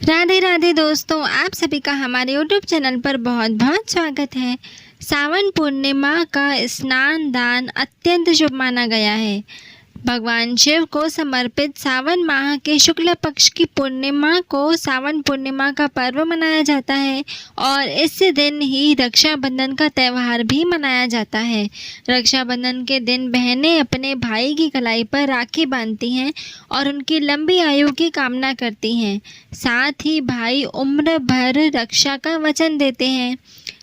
राधे राधे दोस्तों, आप सभी का हमारे यूट्यूब चैनल पर बहुत बहुत स्वागत है। सावन पूर्णिमा का स्नान दान अत्यंत शुभ माना गया है। भगवान शिव को समर्पित सावन माह के शुक्ल पक्ष की पूर्णिमा को सावन पूर्णिमा का पर्व मनाया जाता है और इस दिन ही रक्षाबंधन का त्यौहार भी मनाया जाता है। रक्षाबंधन के दिन बहनें अपने भाई की कलाई पर राखी बांधती हैं और उनकी लंबी आयु की कामना करती हैं। साथ ही भाई उम्र भर रक्षा का वचन देते हैं।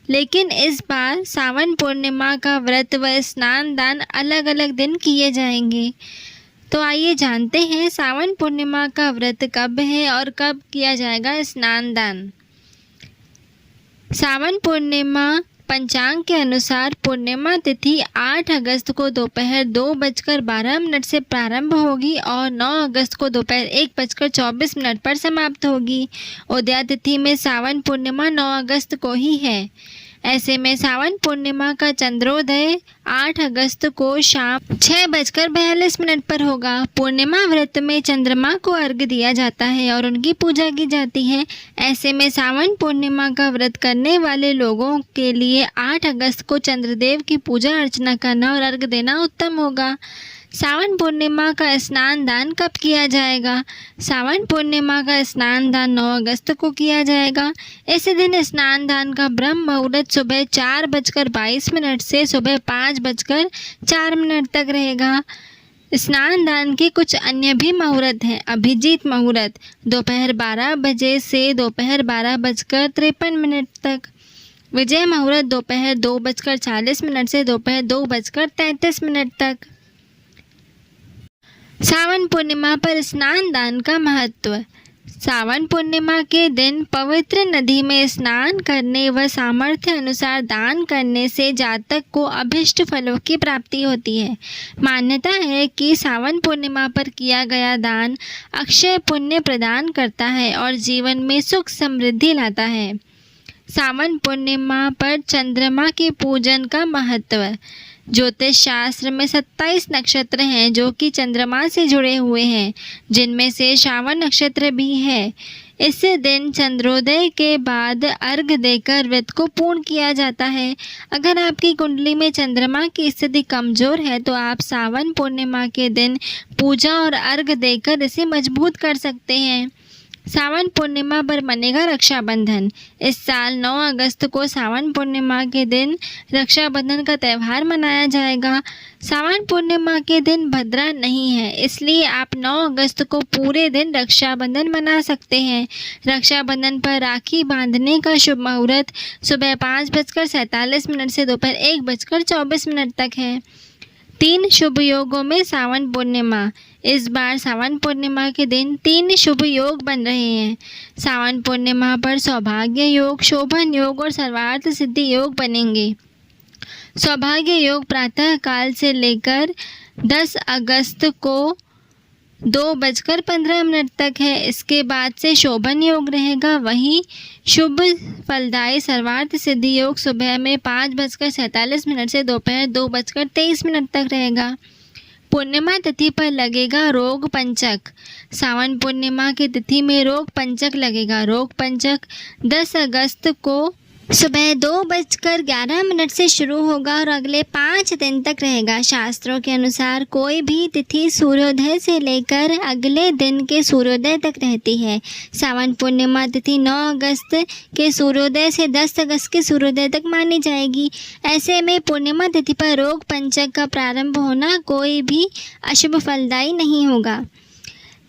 लेकिन इस बार सावन पूर्णिमा का व्रत व स्नान दान अलग अलग दिन किए जाएंगे। तो आइए जानते हैं सावन पूर्णिमा का व्रत कब है और कब किया जाएगा स्नान दान। सावन पूर्णिमा पंचांग के अनुसार पूर्णिमा तिथि 8 अगस्त को दोपहर 2:12 से प्रारंभ होगी और 9 अगस्त को दोपहर 1:24 पर समाप्त होगी। उदया तिथि में सावन पूर्णिमा 9 अगस्त को ही है। ऐसे में सावन पूर्णिमा का चंद्रोदय 8 अगस्त को शाम 6:42 पर होगा। पूर्णिमा व्रत में चंद्रमा को अर्घ्य दिया जाता है और उनकी पूजा की जाती है। ऐसे में सावन पूर्णिमा का व्रत करने वाले लोगों के लिए 8 अगस्त को चंद्रदेव की पूजा अर्चना करना और अर्घ्य देना उत्तम होगा। सावन पूर्णिमा का स्नान दान कब किया जाएगा? सावन पूर्णिमा का स्नान दान 9 अगस्त को किया जाएगा। इस दिन स्नान दान का ब्रह्म मुहूर्त सुबह 4:22 से सुबह 5:04 तक रहेगा। स्नान दान के कुछ अन्य भी मुहूर्त हैं। अभिजीत मुहूर्त दोपहर 12 बजे से दोपहर 12:53 तक। विजय मुहूर्त दोपहर 2:40 से दोपहर 2:33 तक। सावन पूर्णिमा पर स्नान दान का महत्व। सावन पूर्णिमा के दिन पवित्र नदी में स्नान करने व सामर्थ्य अनुसार दान करने से जातक को अभिष्ट फलों की प्राप्ति होती है। मान्यता है कि सावन पूर्णिमा पर किया गया दान अक्षय पुण्य प्रदान करता है और जीवन में सुख समृद्धि लाता है। सावन पूर्णिमा पर चंद्रमा के पूजन का महत्व। ज्योतिष शास्त्र में 27 नक्षत्र हैं जो कि चंद्रमा से जुड़े हुए हैं, जिनमें से श्रावण नक्षत्र भी है। इस दिन चंद्रोदय के बाद अर्घ्य देकर व्रत को पूर्ण किया जाता है। अगर आपकी कुंडली में चंद्रमा की स्थिति कमजोर है तो आप सावन पूर्णिमा के दिन पूजा और अर्घ्य देकर इसे मजबूत कर सकते हैं। सावन पूर्णिमा पर बनेगा रक्षाबंधन। इस साल 9 अगस्त को सावन पूर्णिमा के दिन रक्षाबंधन का त्यौहार मनाया जाएगा। सावन पूर्णिमा के दिन भद्रा नहीं है, इसलिए आप 9 अगस्त को पूरे दिन रक्षाबंधन मना सकते हैं। रक्षाबंधन पर राखी बांधने का शुभ मुहूर्त सुबह 5:47 से दोपहर 1:24 तक है। 3 शुभ योगों में सावन पूर्णिमा। इस बार सावन पूर्णिमा के दिन 3 शुभ योग बन रहे हैं। सावन पूर्णिमा पर सौभाग्य योग, शोभन योग और सर्वार्थ सिद्धि योग बनेंगे। सौभाग्य योग प्रातः काल से लेकर 10 अगस्त को 2:15 तक है। इसके बाद से शोभन योग रहेगा। वहीं शुभ फलदायी सर्वार्थ सिद्धि योग सुबह में 5:47 से दोपहर 2:23 तक रहेगा। पूर्णिमा तिथि पर लगेगा रोग पंचक। सावन पूर्णिमा की तिथि में रोग पंचक लगेगा। रोग पंचक 10 अगस्त को सुबह 2:11 से शुरू होगा और अगले 5 दिन तक रहेगा। शास्त्रों के अनुसार कोई भी तिथि सूर्योदय से लेकर अगले दिन के सूर्योदय तक रहती है। सावन पूर्णिमा तिथि 9 अगस्त के सूर्योदय से 10 अगस्त के सूर्योदय तक मानी जाएगी। ऐसे में पूर्णिमा तिथि पर रोग पंचक का प्रारंभ होना कोई भी अशुभ फलदायी नहीं होगा।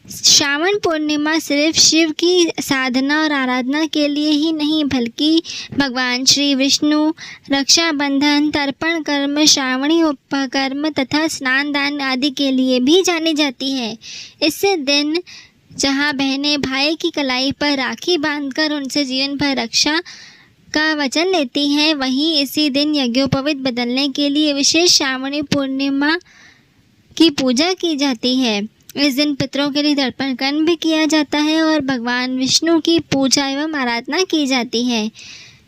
श्रावण पूर्णिमा सिर्फ शिव की साधना और आराधना के लिए ही नहीं बल्कि भगवान श्री विष्णु, रक्षाबंधन, तर्पण कर्म, श्रावणी उपकर्म तथा स्नान दान आदि के लिए भी जानी जाती है। इस दिन जहां बहनें भाई की कलाई पर राखी बांधकर उनसे जीवन भर रक्षा का वचन लेती हैं, वहीं इसी दिन यज्ञोपवीत बदलने के लिए विशेष श्रावणी पूर्णिमा की पूजा की जाती है। इस दिन पितरों के लिए तर्पण कर्म भी किया जाता है और भगवान विष्णु की पूजा एवं आराधना की जाती है।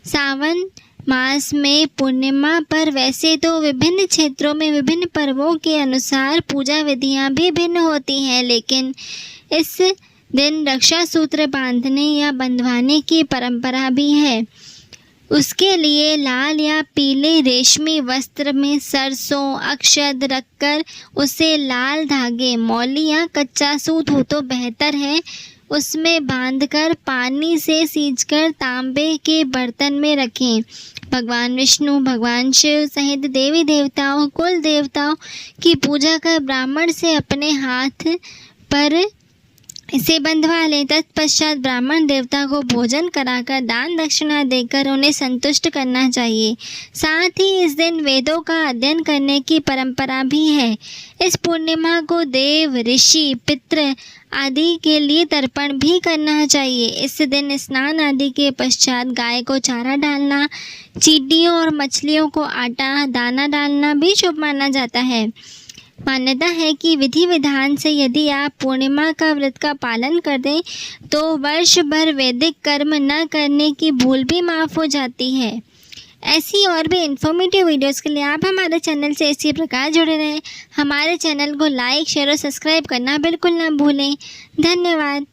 सावन मास में पूर्णिमा पर वैसे तो विभिन्न क्षेत्रों में विभिन्न पर्वों के अनुसार पूजा विधियां भी भिन्न होती हैं, लेकिन इस दिन रक्षा सूत्र बांधने या बंधवाने की परंपरा भी है। उसके लिए लाल या पीले रेशमी वस्त्र में सरसों अक्षत रखकर उसे लाल धागे, मौली या कच्चा सूत हो तो बेहतर है, उसमें बांधकर पानी से सींचकर तांबे के बर्तन में रखें। भगवान विष्णु, भगवान शिव सहित देवी देवताओं, कुल देवताओं की पूजा कर ब्राह्मण से अपने हाथ पर इसे बंधवा लें। तत्पश्चात ब्राह्मण देवता को भोजन कराकर दान दक्षिणा देकर उन्हें संतुष्ट करना चाहिए। साथ ही इस दिन वेदों का अध्ययन करने की परंपरा भी है। इस पूर्णिमा को देव, ऋषि, पितृ आदि के लिए तर्पण भी करना चाहिए। इस दिन स्नान आदि के पश्चात गाय को चारा डालना, चींटियों और मछलियों को आटा दाना डालना भी शुभ माना जाता है। मान्यता है कि विधि विधान से यदि आप पूर्णिमा का व्रत का पालन कर दें तो वर्ष भर वैदिक कर्म न करने की भूल भी माफ़ हो जाती है। ऐसी और भी इन्फॉर्मेटिव वीडियोस के लिए आप हमारे चैनल से इसी प्रकार जुड़े रहें। हमारे चैनल को लाइक, शेयर और सब्सक्राइब करना बिल्कुल ना भूलें। धन्यवाद।